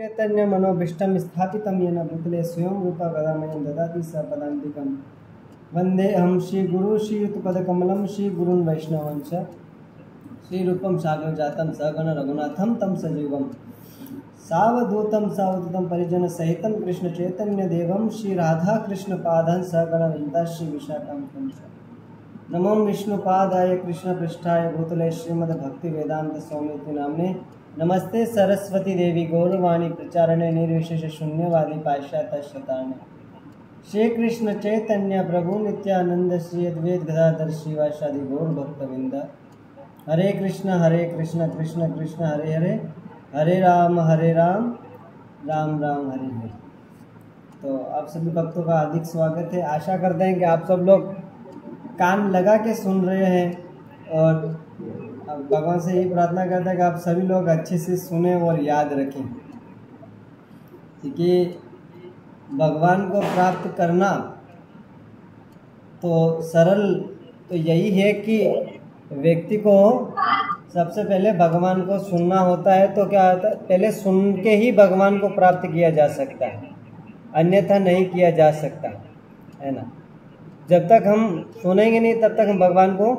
चैतन्य मनोभीष्टं स्थापितं येन भूतले स्वयं रूपा कदामयं ददाति स पदान्तिकं वन्देऽहं श्रीगुरु श्रीयुतपदकमलं श्रीगुरुन् वैष्णवं च श्रीरूपं साग्रजातं सहगण रघुनाथं तं सजीवं सावधूतं सावधूतं परिजनसहितं कृष्णचैतन्यदेवं श्रीराधाकृष्णपादान् सहगणललिता श्रीविशाखान्वितं च नमो विष्णुपादाय कृष्णपृष्ठाय भूतले श्रीमद्भक्तिवेदान्तस्वामिति नाम्ने नमस्ते सरस्वती देवी गौरवाणी प्रचारणे निर्विशेष शून्यवादी पाश्चात्य श्री कृष्ण चैतन्य प्रभु नित्यानंद श्री अद्वैत गदाधर श्रीवासादि गौर भक्तविंद हरे कृष्ण कृष्ण कृष्ण हरे हरे हरे राम राम राम हरे हरे। तो आप सभी भक्तों का हार्दिक स्वागत है। आशा करते हैं कि आप सब लोग कान लगा के सुन रहे हैं और भगवान से यही प्रार्थना करते हैं कि आप सभी लोग अच्छे से सुने और याद रखें, क्योंकि भगवान को प्राप्त करना तो सरल तो यही है कि व्यक्ति को सबसे पहले भगवान को सुनना होता है। तो क्या होता है, पहले सुन के ही भगवान को प्राप्त किया जा सकता है, अन्यथा नहीं किया जा सकता है ना। जब तक हम सुनेंगे नहीं तब तक हम भगवान को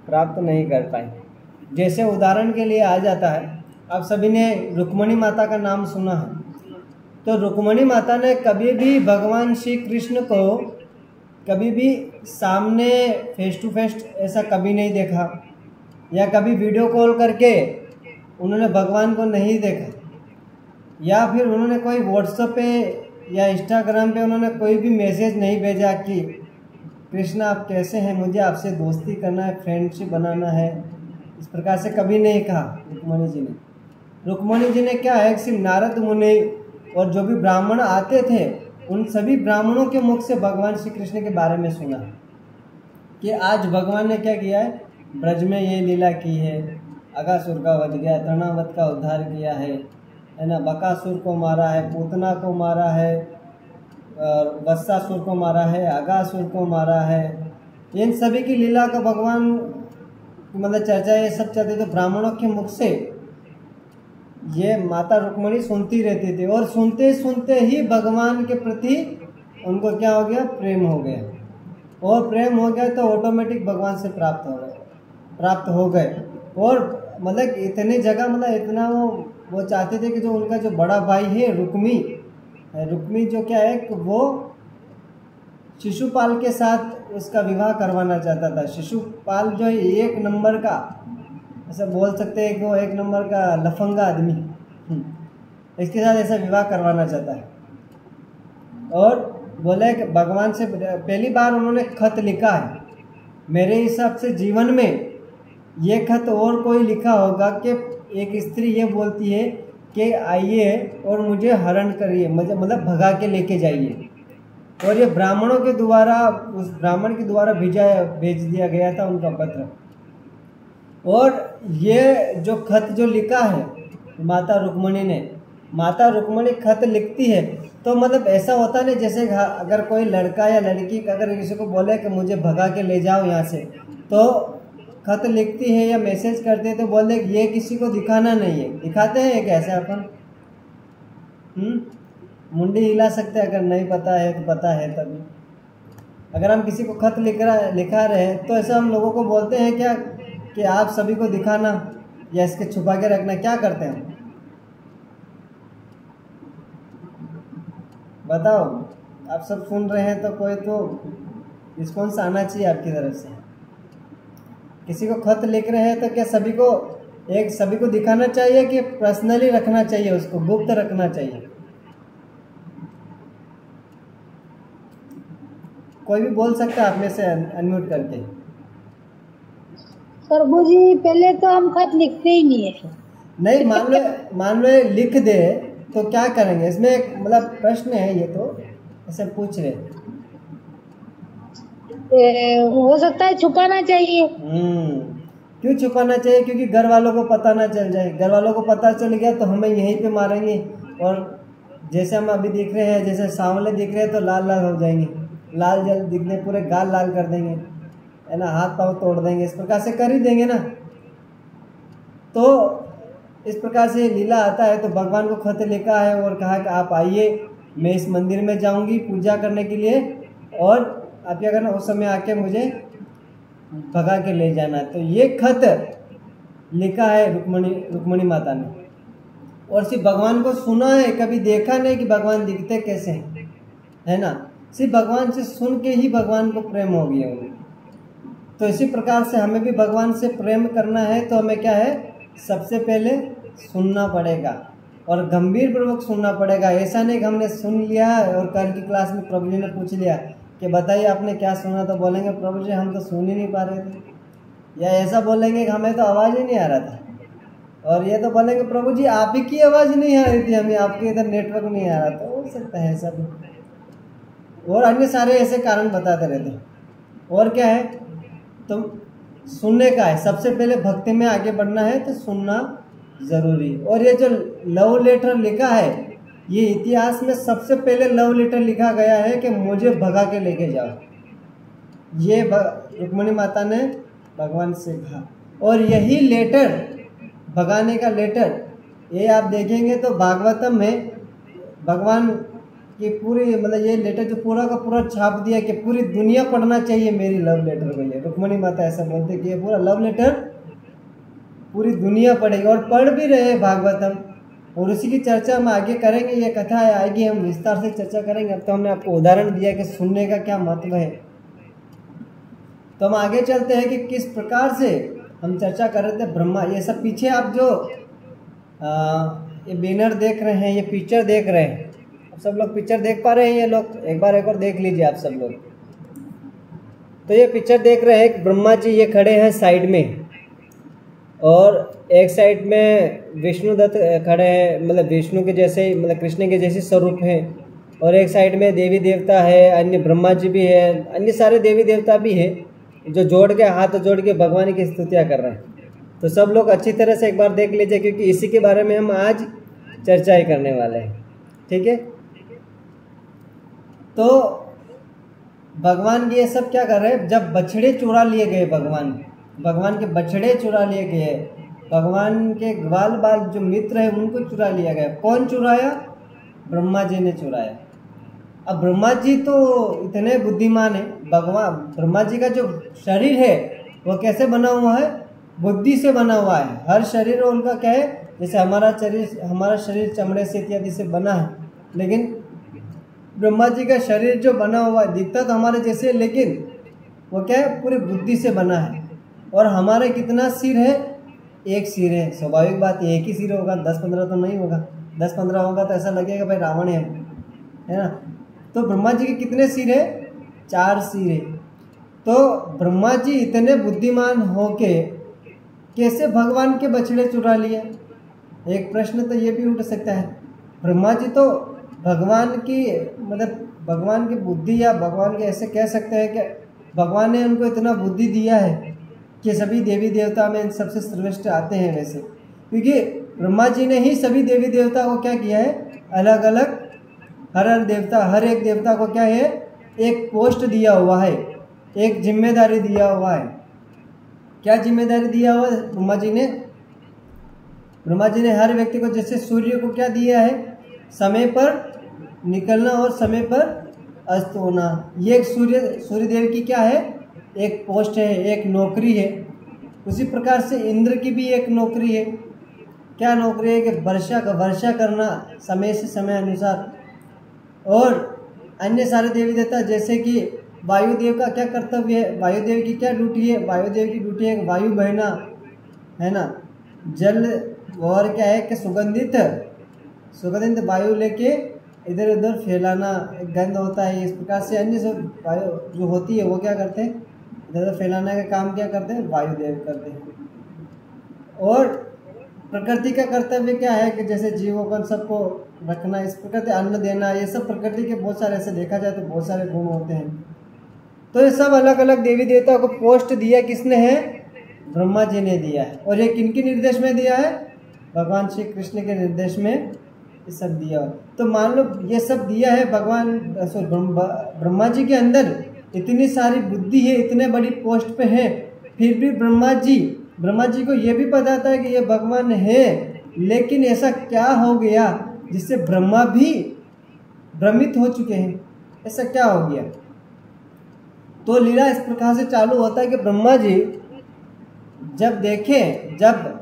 प्राप्त नहीं कर पाएंगे। जैसे उदाहरण के लिए आ जाता है, आप सभी ने रुक्मणी माता का नाम सुना है। तो रुक्मणी माता ने कभी भी भगवान श्री कृष्ण को कभी भी सामने फेस टू फेस ऐसा कभी नहीं देखा, या कभी वीडियो कॉल करके उन्होंने भगवान को नहीं देखा, या फिर उन्होंने कोई व्हाट्सएप पे या इंस्टाग्राम पे उन्होंने कोई भी मैसेज नहीं भेजा कि कृष्ण आप कैसे हैं, मुझे आपसे दोस्ती करना है, फ्रेंडशिप बनाना है। इस प्रकार से कभी नहीं कहा रुक्मणी जी ने। रुक्मणी जी ने क्या है, सिर्फ नारद मुनि और जो भी ब्राह्मण आते थे उन सभी ब्राह्मणों के मुख से भगवान श्री कृष्ण के बारे में सुना कि आज भगवान ने क्या किया है, ब्रज में ये लीला की है, अगासुर का वध किया, तृणावत का उद्धार किया है ना, बकासुर को मारा है, पूतना को मारा है, वत्सासुर को मारा है, अगासुर को मारा है। इन सभी की लीला का भगवान मतलब चर्चा ये सब चलते तो ब्राह्मणों के मुख से ये माता रुक्मणी सुनती रहती थी, और सुनते सुनते ही भगवान के प्रति उनको क्या हो गया, प्रेम हो गया। और प्रेम हो गया तो ऑटोमेटिक भगवान से प्राप्त हो गए। और मतलब इतनी जगह मतलब इतना वो चाहते थे कि जो उनका जो बड़ा भाई है रुक्मी जो क्या है कि वो शिशुपाल के साथ उसका विवाह करवाना चाहता था। शिशुपाल जो है एक नंबर का, ऐसा बोल सकते हैं कि वो एक नंबर का लफंगा आदमी, इसके साथ ऐसा विवाह करवाना चाहता है। और बोले कि भगवान से पहली बार उन्होंने खत लिखा है। मेरे हिसाब से जीवन में ये खत और कोई लिखा होगा कि एक स्त्री ये बोलती है कि आइए और मुझे हरण करिए, मुझे मतलब भगा के लेके जाइए, और ये ब्राह्मणों के द्वारा उस ब्राह्मण के द्वारा भेज दिया गया था उनका पत्र। और ये जो खत जो लिखा है माता रुक्मणी खत लिखती है तो मतलब ऐसा होता नहीं जैसे अगर कोई लड़का या लड़की अगर किसी को बोले कि मुझे भगा के ले जाओ यहाँ से, तो खत लिखती है या मैसेज करते हैं तो बोले ये किसी को दिखाना नहीं है। दिखाते हैं कैसे अपन मुंडी हिला सकते हैं, अगर नहीं पता है तो पता है तभी। अगर हम किसी को खत लिखा रहे हैं तो ऐसा हम लोगों को बोलते हैं क्या कि आप सभी को दिखाना या इसके छुपा के रखना, क्या करते हैं बताओ। आप सब सुन रहे हैं तो कोई तो रिस्पॉन्स आना चाहिए आपकी तरफ से। किसी को खत लिख रहे हैं तो क्या सभी को दिखाना चाहिए कि पर्सनली रखना चाहिए, उसको गुप्त रखना चाहिए? कोई भी बोल सकता है आप में से अनम्यूट करके। प्रभु जी पहले तो हम खत लिखते ही नहीं है। नहीं, मान लो लिख दे तो क्या करेंगे? इसमें एक मतलब प्रश्न है, ये तो ऐसे पूछ रहे। हो सकता है छुपाना चाहिए। क्यों छुपाना चाहिए? क्योंकि घर वालों को पता ना चल जाए। घर वालों को पता चल गया तो हमें यहीं पे मारेंगे, और जैसे हम अभी दिख रहे हैं, जैसे सांवले दिख रहे हैं तो लाल लाल हो जाएंगे, लाल जल दिखने पूरे गाल लाल कर देंगे, है ना, हाथ पांव तोड़ देंगे, इस प्रकार से कर ही देंगे ना। तो इस प्रकार से लीला आता है। तो भगवान को खत लिखा है और कहा कि आप आइए, मैं इस मंदिर में जाऊंगी पूजा करने के लिए, और आप क्या करना, उस समय आके मुझे भगा के ले जाना। तो ये खत लिखा है रुक्मणी माता ने, और सिर्फ भगवान को सुना है, कभी देखा नहीं कि भगवान दिखते कैसे हैं, है ना। सिर्फ भगवान से सुन के ही भगवान को प्रेम हो गया उन्हें। तो इसी प्रकार से हमें भी भगवान से प्रेम करना है तो हमें क्या है, सबसे पहले सुनना पड़ेगा और गंभीर पूर्वक सुनना पड़ेगा। ऐसा नहीं कि हमने सुन लिया और कल की क्लास में प्रभु जी ने पूछ लिया कि बताइए आपने क्या सुना, तो बोलेंगे प्रभु जी हम तो सुन ही नहीं पा रहे थे, या ऐसा बोलेंगे कि हमें तो आवाज़ ही नहीं आ रहा था, और ये तो बोलेंगे प्रभु जी आप ही की आवाज़ नहीं आ रही थी, हमें आपके इधर नेटवर्क नहीं आ रहा था। हो सकता है ऐसा भी, और अन्य सारे ऐसे कारण बताते रहते हैं। और क्या है, तो सुनने का है, सबसे पहले भक्ति में आगे बढ़ना है तो सुनना ज़रूरी। और ये जो लव लेटर लिखा है, ये इतिहास में सबसे पहले लव लेटर लिखा गया है कि मुझे भगा के लेके जाओ, ये रुक्मिणी माता ने भगवान से कहा। और यही लेटर, भगाने का लेटर, ये आप देखेंगे तो भागवतम में भगवान की पूरी, मतलब ये लेटर जो पूरा का पूरा छाप दिया कि पूरी दुनिया पढ़ना चाहिए मेरी लव लेटर को। ये रुक्मिणी माता ऐसा बोलते कि ये पूरा लव लेटर पूरी दुनिया पढ़ेगी, और पढ़ भी रहे भागवतम, और उसी की चर्चा हम आगे करेंगे। ये कथा आएगी, हम विस्तार से चर्चा करेंगे। अब तो हमने आपको उदाहरण दिया कि सुनने का क्या महत्व है। तो हम आगे चलते हैं कि किस प्रकार से हम चर्चा कर रहे थे ब्रह्मा। ये सब पीछे आप जो ये बैनर देख रहे हैं, ये पिक्चर देख रहे हैं, सब लोग पिक्चर देख पा रहे हैं? ये लोग एक बार देख लीजिए आप सब लोग। तो ये पिक्चर देख रहे हैं, ब्रह्मा जी ये खड़े हैं साइड में, और एक साइड में विष्णु दत्त खड़े हैं, मतलब विष्णु के जैसे, मतलब कृष्ण के जैसे स्वरूप हैं, और एक साइड में देवी देवता है, अन्य ब्रह्मा जी भी है, अन्य सारे देवी देवता भी है जो जोड़ के हाथ जोड़ के भगवान की स्तुतियाँ कर रहे हैं। तो सब लोग अच्छी तरह से एक बार देख लीजिए, क्योंकि इसी के बारे में हम आज चर्चा ही करने वाले हैं, ठीक है। तो भगवान ये सब क्या कर रहे हैं, जब बछड़े चुरा लिए गए, भगवान के बछड़े चुरा लिए गए, भगवान के ग्वाल बाल जो मित्र है उनको चुरा लिया गया। कौन चुराया? ब्रह्मा जी ने चुराया। अब ब्रह्मा जी तो इतने बुद्धिमान है, भगवान ब्रह्मा जी का जो शरीर है वो कैसे बना हुआ है? बुद्धि से बना हुआ है। हर शरीर उनका क्या है, जैसे हमारा शरीर चमड़े से इत्यादि से बना है, लेकिन ब्रह्मा जी का शरीर जो बना हुआ है दिखता तो हमारे जैसे, लेकिन वो क्या है, पूरी बुद्धि से बना है। और हमारे कितना सिर है? एक सिर है। स्वाभाविक बात, एक ही सिर होगा, 10-15 तो नहीं होगा। 10-15 होगा तो ऐसा लगेगा भाई रावण है ना। तो ब्रह्मा जी के कितने सिर है? 4 सिर है। तो ब्रह्मा जी इतने बुद्धिमान होके कैसे भगवान के बछड़े चुरा लिए? एक प्रश्न तो ये भी उठ सकता है। ब्रह्मा जी तो भगवान की, मतलब भगवान की बुद्धि, या भगवान के ऐसे कह सकते हैं कि भगवान ने उनको इतना बुद्धि दिया है कि सभी देवी देवता में इन सबसे श्रेष्ठ आते हैं वैसे, क्योंकि ब्रह्मा जी ने ही सभी देवी देवता को क्या किया है, अलग अलग हर एक देवता को क्या है, एक पोस्ट दिया हुआ है, एक जिम्मेदारी दिया हुआ है। क्या जिम्मेदारी दिया हुआ है ब्रह्मा जी ने? ब्रह्मा जी ने हर व्यक्ति को, जैसे सूर्य को क्या दिया है, समय पर निकलना और समय पर अस्त होना। ये सूर्यदेव की क्या है, एक पोस्ट है, एक नौकरी है। उसी प्रकार से इंद्र की भी एक नौकरी है। क्या नौकरी है? कि वर्षा करना समय से समय अनुसार। और अन्य सारे देवी देवता, जैसे कि वायुदेव का क्या कर्तव्य है, वायुदेव की क्या ड्यूटी है? वायुदेव की ड्यूटी है वायु बहना, है ना, जल, और क्या है कि सुगंधित वायु लेके इधर उधर फैलाना, एक गंध होता है। इस प्रकार से अन्य सब वायु जो होती है वो क्या करते हैं, इधर उधर फैलाने का काम क्या करते हैं, वायुदेव करते हैं। और प्रकृति का कर्तव्य क्या है कि जैसे जीवों को सबको रखना, इस प्रकार से अन्न देना, ये सब प्रकृति के बहुत सारे, ऐसे देखा जाए तो बहुत सारे गुण होते हैं। तो ये सब अलग अलग देवी देवताओं को पोस्ट दिया किसने है? ब्रह्मा जी ने दिया है। और ये किनके निर्देश में दिया है? भगवान श्री कृष्ण के निर्देश में ये सब दिया। तो मान लो ये सब दिया है भगवान ब्रह्मा जी के अंदर इतनी सारी बुद्धि है, इतने बड़ी पोस्ट पे है, फिर भी ब्रह्मा जी को ये भी पता था कि ये भगवान है, लेकिन ऐसा क्या हो गया जिससे ब्रह्मा भी भ्रमित हो चुके हैं? ऐसा क्या हो गया? तो लीला इस प्रकार से चालू होता है कि ब्रह्मा जी जब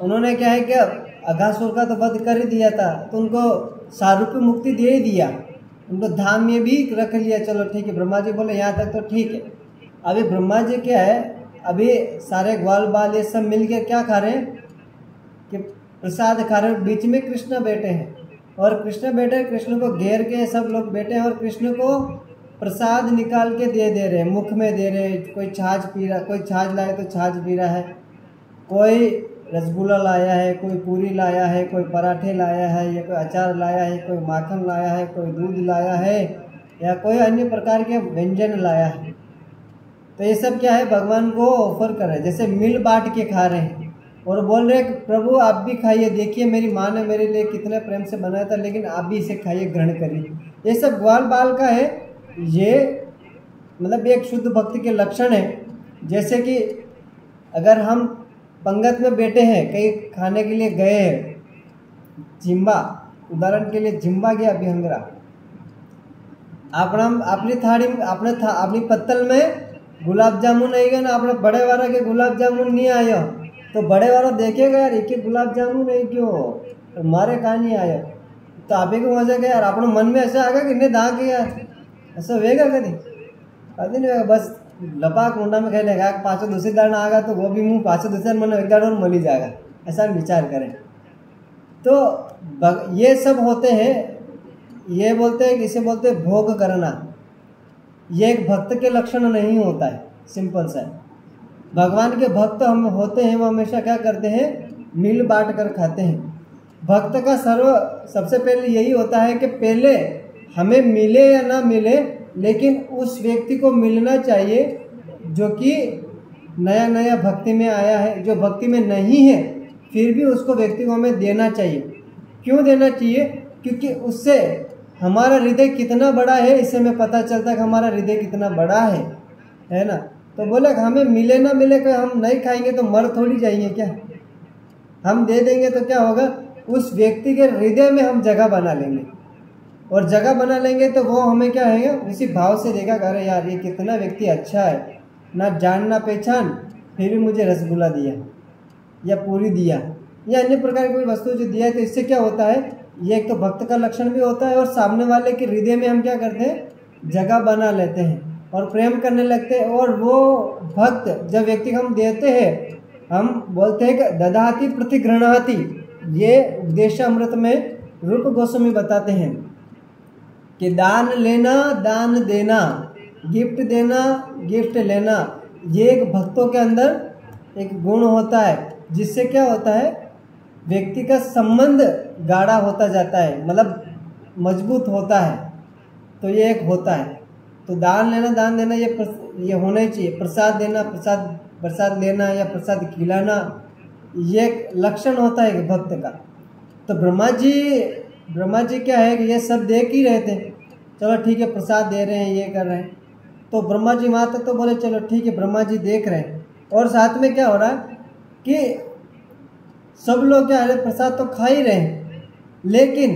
उन्होंने क्या है कि अघासुर का तो वध कर ही दिया था, तो उनको सारूप्य मुक्ति दे ही दिया, उनको धाम में भी रख लिया। चलो ठीक है, ब्रह्मा जी बोले यहाँ तक तो ठीक है। अभी ब्रह्मा जी क्या है, अभी सारे ग्वाल बाल ये सब मिलके क्या खा रहे हैं कि प्रसाद खा रहे हैं। बीच में कृष्ण बैठे हैं और कृष्ण बैठे, कृष्ण को घेर के सब लोग बैठे हैं और कृष्ण को प्रसाद निकाल के दे रहे हैं, मुख में दे रहे हैं। कोई छाछ पी रहा, कोई छाछ लाए तो छाछ पी रहा है, कोई रसगुल्ला लाया है, कोई पूरी लाया है, कोई पराठे लाया है, या कोई अचार लाया है, कोई माखन लाया है, कोई दूध लाया है, या कोई अन्य प्रकार के व्यंजन लाया है। तो ये सब क्या है, भगवान को ऑफर कर रहे हैं, जैसे मिल बांट के खा रहे हैं और बोल रहे हैं प्रभु आप भी खाइए, देखिए मेरी माँ ने मेरे लिए कितने प्रेम से बनाया था, लेकिन आप भी इसे खाइए, ग्रहण करिए। ये सब ग्वाल बाल का है, ये मतलब एक शुद्ध भक्ति के लक्षण है। जैसे कि अगर हम पंगत में बैठे हैं, कहीं खाने के लिए गए हैं, जिम्बा उदाहरण के लिए जिम्बा गया विहंगरा, अपनी थाली में अपनी पत्तल में गुलाब जामुन आएगा ना, अपने बड़े वाला के गुलाब जामुन नहीं आया तो बड़े वाला देखेगा यार एक गुलाब जामुन है क्यों, तुम्हारे कहाँ नहीं आया, तो आप ही को मजा गया यार, अपने मन में ऐसा आएगा कि नहीं दा के यार, ऐसा होगा कभी नहीं होगा, बस लपाक मुंडा में खेलेगा, पाँचों दूसरी दाना आगा तो वो भी मुँह पाँचों दूसरे मन एक दाना और मली जाएगा, ऐसा विचार करें। तो ये सब होते हैं, ये बोलते हैं, इसे बोलते हैं भोग करना। ये एक भक्त के लक्षण नहीं होता है, सिंपल सा। भगवान के भक्त हम होते हैं, वो हमेशा क्या करते हैं, मिल बांट कर खाते हैं। भक्त का सबसे पहले यही होता है कि पहले हमें मिले या ना मिले, लेकिन उस व्यक्ति को मिलना चाहिए जो कि नया नया भक्ति में आया है। जो भक्ति में नहीं है फिर भी उसको व्यक्ति को हमें देना चाहिए। क्यों देना चाहिए? क्योंकि उससे हमारा हृदय कितना बड़ा है इससे हमें पता चलता है कि हमारा हृदय कितना बड़ा है ना। तो बोले हमें मिले ना मिले, कि हम नहीं खाएंगे तो मर थोड़ी जाएंगे क्या, हम दे देंगे तो क्या होगा, उस व्यक्ति के हृदय में हम जगह बना लेंगे, और जगह बना लेंगे तो वो हमें क्या है, उसी भाव से देखा, अरे यार ये कितना व्यक्ति अच्छा है, ना जान ना पहचान, फिर भी मुझे रसगुल्ला दिया या पूरी दिया या अन्य प्रकार की कोई वस्तु जो दिया है। तो इससे क्या होता है, ये एक तो भक्त का लक्षण भी होता है, और सामने वाले के हृदय में हम क्या करते हैं, जगह बना लेते हैं और प्रेम करने लगते हैं। और वो भक्त जब व्यक्ति को हम देते हैं, हम बोलते हैं कि ददाति प्रतिगृह्णाति, ये उपदेशामृत में रूप गोस्वामी बताते हैं कि दान लेना दान देना, गिफ्ट देना गिफ्ट लेना, ये एक भक्तों के अंदर एक गुण होता है, जिससे क्या होता है, व्यक्ति का संबंध गाढ़ा होता जाता है, मतलब मजबूत होता है। तो ये एक होता है। तो दान लेना दान देना ये होना ही चाहिए। प्रसाद देना प्रसाद लेना या प्रसाद खिलाना, ये एक लक्षण होता है एक भक्त का। तो ब्रह्मा जी क्या है कि ये सब देख ही रहे थे, चलो ठीक है प्रसाद दे रहे हैं, ये कर रहे हैं। तो ब्रह्मा जी वहाँ तक तो बोले चलो ठीक है, ब्रह्मा जी देख रहे हैं। और साथ में क्या हो रहा है कि सब लोग क्या है, प्रसाद तो खा ही रहे हैं, लेकिन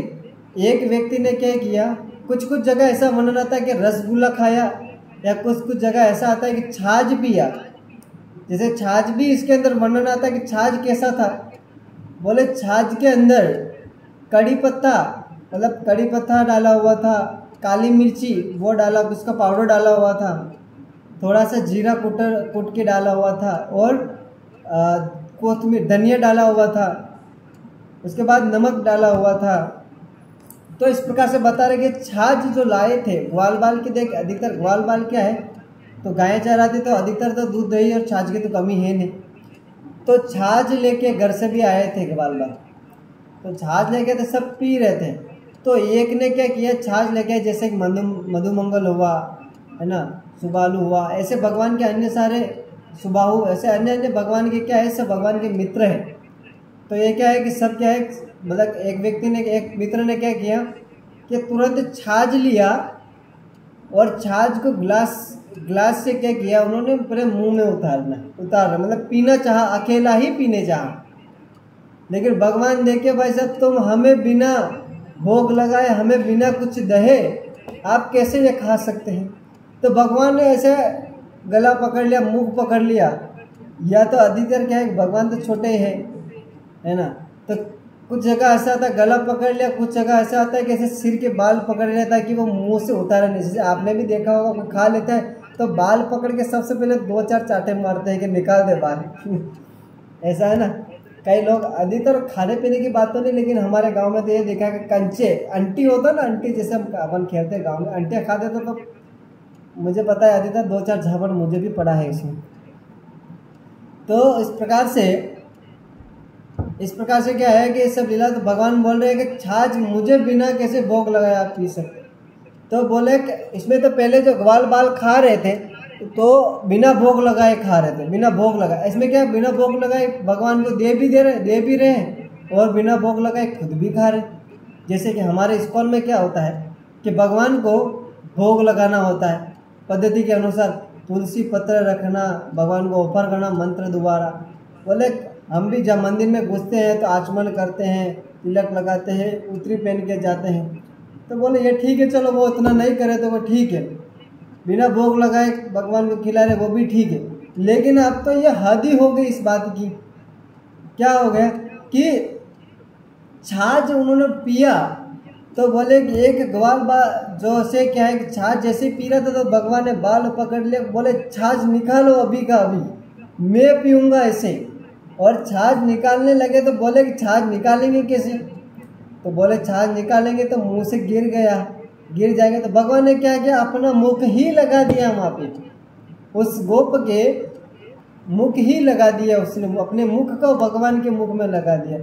एक व्यक्ति ने क्या किया, कुछ जगह ऐसा वर्णन आता है कि रसगुल्ला खाया, या कुछ जगह ऐसा आता है कि छाछ पिया। जैसे छाछ भी इसके अंदर वर्णन आता है कि छाछ कैसा था, बोले छाछ के अंदर कड़ी पत्ता, मतलब कड़ी पत्ता डाला हुआ था, काली मिर्ची वो डाला, उसका पाउडर डाला हुआ था, थोड़ा सा जीरा कूट के डाला हुआ था, और कोथिमीर धनिया डाला हुआ था, उसके बाद नमक डाला हुआ था। तो इस प्रकार से बता रहे कि छाछ जो लाए थे ग्वाल बाल के, देख अधिकतर ग्वाल बाल क्या है, तो गायें चराती तो अधिकतर तो दूध दही और छाछ की तो कमी है नहीं। तो छाछ लेके घर से भी आए थे ग्वाल बाल, तो छाछ लेके तो सब पी रहे थे। तो एक ने क्या किया, छाछ लेके, जैसे मधुमंगल हुआ है ना, सुबालू हुआ, ऐसे भगवान के अन्य सारे सुबाहु, ऐसे अन्य भगवान के क्या है, सब भगवान के मित्र हैं। तो ये क्या है कि सब क्या है, मतलब एक मित्र ने क्या किया कि तुरंत छाछ लिया और छाछ को ग्लास से क्या किया, उन्होंने पूरे मुंह में उतारा, मतलब पीना चाहा, अकेला ही पीने चाहा। लेकिन भगवान देखे भाई साहब तुम हमें बिना भोग लगाए, हमें बिना कुछ दहे आप कैसे ये खा सकते हैं। तो भगवान ने ऐसे गला पकड़ लिया, मुख पकड़ लिया। या तो अधिकतर क्या है, भगवान तो छोटे हैं, है ना, तो कुछ जगह ऐसा आता है गला पकड़ लिया, कुछ जगह ऐसा आता है कि ऐसे सिर के बाल पकड़ लिया ताकि वो मुंह से उतारा नहीं। जैसे आपने भी देखा होगा, कोई खा लेता है तो बाल पकड़ के सबसे पहले 2-4 चाटे मारते हैं कि निकाल दे बाल ऐसा है ना। कई लोग, अधिकतर खाने पीने की बात तो नहीं, लेकिन हमारे गांव में तो ये देखा कि कंचे अंटी होता ना, अंटी जैसे हम अपन खेलते हैं गांव में, अंटियाँ खाते तो मुझे पता है अधिकतर 2-4 झापड़ मुझे भी पड़ा है इसमें। तो इस प्रकार से क्या है कि ये सब लीला, तो भगवान बोल रहे हैं कि छाछ मुझे बिना कैसे भोग लगाए आप पी सकते। तो बोले कि इसमें तो पहले जो ग्वाल बाल खा रहे थे तो बिना भोग लगाए खा रहे थे, बिना भोग लगाए। इसमें क्या, बिना भोग लगाए भगवान को दे भी रहे हैं और बिना भोग लगाए खुद भी खा रहे। जैसे कि हमारे इस्कॉन में क्या होता है कि भगवान को भोग लगाना होता है पद्धति के अनुसार, तुलसी पत्र रखना, भगवान को ऑफर करना मंत्र द्वारा। बोले हम भी जब मंदिर में घुसते हैं तो आचमन करते हैं, तिलक लगाते हैं, उत्तरी पहन के जाते हैं। तो बोले ये ठीक है, चलो वो इतना नहीं करे तो वो ठीक है, बिना भोग लगाए भगवान को खिला रहे वो भी ठीक है। लेकिन अब तो ये हद ही हो गई इस बात की। क्या हो गया कि छाछ उन्होंने पिया तो बोले कि एक ग्वाल जो से क्या है कि छाछ जैसे पी रहा था तो भगवान ने बाल पकड़ लिया, बोले छाछ निकालो अभी का अभी, मैं पीऊँगा ऐसे। और छाछ निकालने लगे तो बोले कि छाछ निकालेंगे कैसे, तो बोले छाछ निकालेंगे तो मुंह से गिर जाएंगे। तो भगवान ने क्या किया, अपना मुख ही लगा दिया वहाँ पे, उस गोप के मुख ही लगा दिया उसने, अपने मुख को भगवान के मुख में लगा दिया।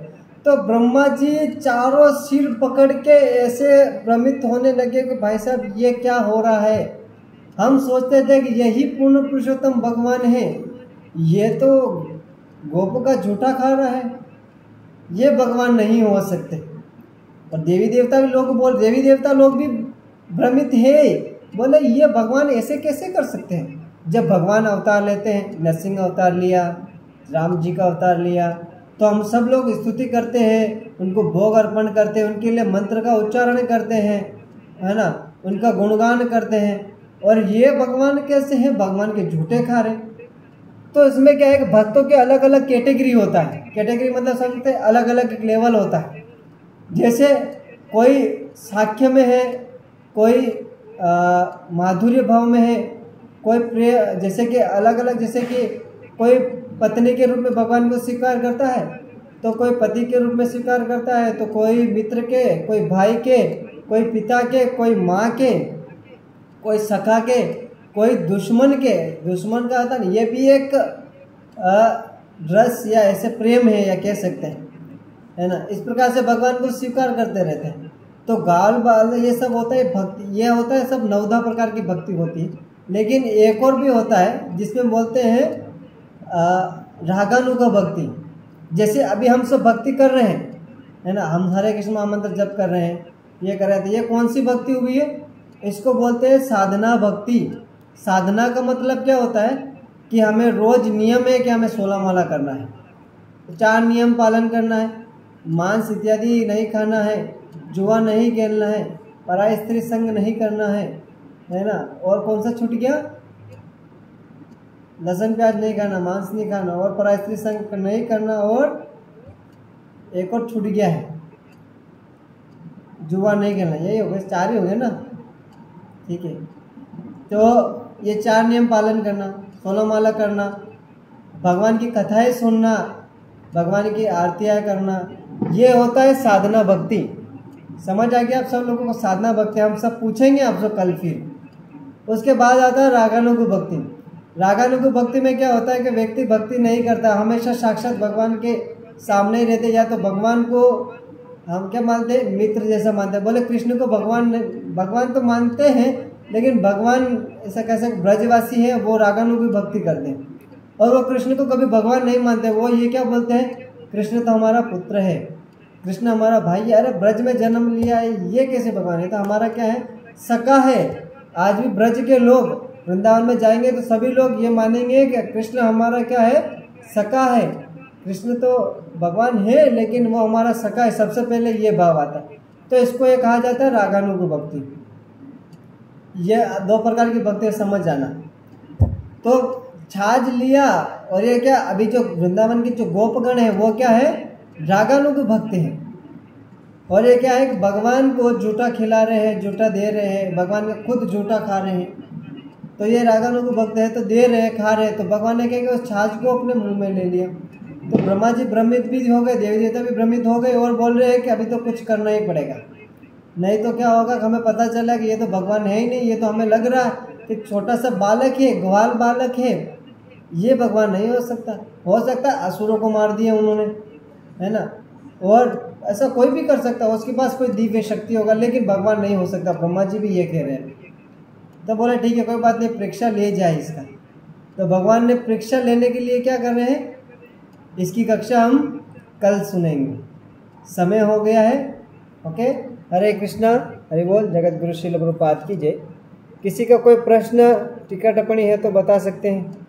तो ब्रह्मा जी चारों सिर पकड़ के ऐसे भ्रमित होने लगे कि भाई साहब ये क्या हो रहा है। हम सोचते थे कि यही पूर्ण पुरुषोत्तम भगवान है, ये तो गोप का झूठा खा रहा है, ये भगवान नहीं हो सकते। और देवी देवता लोग भी भ्रमित है, बोले ये भगवान ऐसे कैसे कर सकते हैं। जब भगवान अवतार लेते हैं, नरसिंह अवतार लिया, राम जी का अवतार लिया, तो हम सब लोग स्तुति करते हैं, उनको भोग अर्पण करते हैं, उनके लिए मंत्र का उच्चारण करते हैं, है ना, उनका गुणगान करते हैं। और ये भगवान कैसे हैं, भगवान के झूठे खा रहे। तो इसमें क्या है कि भक्तों के अलग अलग कैटेगरी होता है। कैटेगरी मतलब समझते हैं, अलग अलग लेवल होता है। जैसे कोई साख्य में है, कोई माधुर्य भाव में है, कोई प्रिय, जैसे कि अलग अलग, जैसे कि कोई पत्नी के रूप में भगवान को स्वीकार करता है, तो कोई पति के रूप में स्वीकार करता है, तो कोई मित्र के, कोई भाई के, कोई पिता के, कोई माँ के, कोई सखा के, कोई दुश्मन के। दुश्मन का होता नहीं, ये भी एक रस या ऐसे प्रेम है, या कह सकते हैं, है ना। इस प्रकार से भगवान को स्वीकार करते रहते हैं। तो गाल बाल ये सब होता है भक्ति, ये होता है सब 9 प्रकार की भक्ति होती है। लेकिन एक और भी होता है जिसमें बोलते हैं रागानुगा भक्ति। जैसे अभी हम सब भक्ति कर रहे हैं, है ना, हम हरे कृष्ण महामंत्र जप कर रहे हैं, ये कर रहे थे, ये कौन सी भक्ति हुई है, इसको बोलते हैं साधना भक्ति। साधना का मतलब क्या होता है कि हमें रोज नियम है कि हमें 16 माला करना है, 4 नियम पालन करना है, मांस इत्यादि नहीं खाना है, जुआ नहीं खेलना है, पराई स्त्री संग नहीं करना है ना, और कौन सा छूट गया, लहसुन प्याज नहीं खाना, मांस नहीं खाना, और पराई स्त्री संग नहीं करना, और एक और छूट गया है, जुआ नहीं खेलना। यही हो गए, 4 ही हो गए ना, ठीक है। तो ये 4 नियम पालन करना, 16 माला करना, भगवान की कथाएं सुनना, भगवान की आरतियाँ करना, ये होता है साधना भक्ति। समझ आ गया आप सब लोगों को साधना भक्ति, हम सब पूछेंगे आपसे कल फिर। उसके बाद आता है रागानुग भक्ति। रागानुग भक्ति में क्या होता है कि व्यक्ति भक्ति नहीं करता, हमेशा साक्षात भगवान के सामने ही रहते, या तो भगवान को हम क्या मानते हैं, मित्र जैसा मानते हैं। बोले कृष्ण को भगवान तो मानते हैं, लेकिन भगवान ऐसा कैसे ब्रजवासी है, वो रागानुग भक्ति करते हैं। और वो कृष्ण को कभी भगवान नहीं मानते, वो ये क्या बोलते हैं, कृष्ण तो हमारा पुत्र है, कृष्ण हमारा भाई है, अरे ब्रज में जन्म लिया है, ये कैसे भगवान है, तो हमारा क्या है, सका है। आज भी ब्रज के लोग वृंदावन में जाएंगे तो सभी लोग ये मानेंगे कि कृष्ण हमारा क्या है, सका है, कृष्ण तो भगवान है लेकिन वो हमारा सखा है, सबसे पहले ये भाव आता है। तो इसको ये कहा जाता है रागानुग भक्ति। ये दो प्रकार की भक्ति समझ जाना। तो छाछ लिया और ये क्या, अभी जो वृंदावन की जो गोपगण है वो क्या है, रागानुग भक्त है। और ये क्या है कि भगवान को झूठा खिला रहे हैं, झूठा दे रहे हैं, भगवान का खुद झूठा खा रहे हैं। तो ये रागानुग भक्त है, तो दे रहे हैं, खा रहे हैं। तो भगवान ने क्या किया, उस छाछ को अपने मुंह में ले लिया। तो ब्रह्मा जी भ्रमित भी हो गए, देवी देवता भी भ्रमित हो गए और बोल रहे हैं कि अभी तो कुछ करना ही पड़ेगा, नहीं तो क्या होगा, हमें पता चला कि ये तो भगवान है ही नहीं, ये तो हमें लग रहा है कि छोटा सा बालक है, ग्वाल बालक है, ये भगवान नहीं हो सकता। हो सकता है असुरों को मार दिया उन्होंने, है ना, और ऐसा कोई भी कर सकता है, उसके पास कोई दिव्य शक्ति होगा, लेकिन भगवान नहीं हो सकता। ब्रह्मा जी भी ये कह रहे हैं। तो बोले ठीक है, कोई बात नहीं, परीक्षा ले जाए इसका। तो भगवान ने परीक्षा लेने के लिए क्या कर रहे हैं, इसकी कक्षा हम कल सुनेंगे, समय हो गया है। ओके, हरे कृष्णा, हरि बोल। जगत गुरु श्रील प्रभुपाद की जय। किसी का कोई प्रश्न टीका टिप्पणी है तो बता सकते हैं।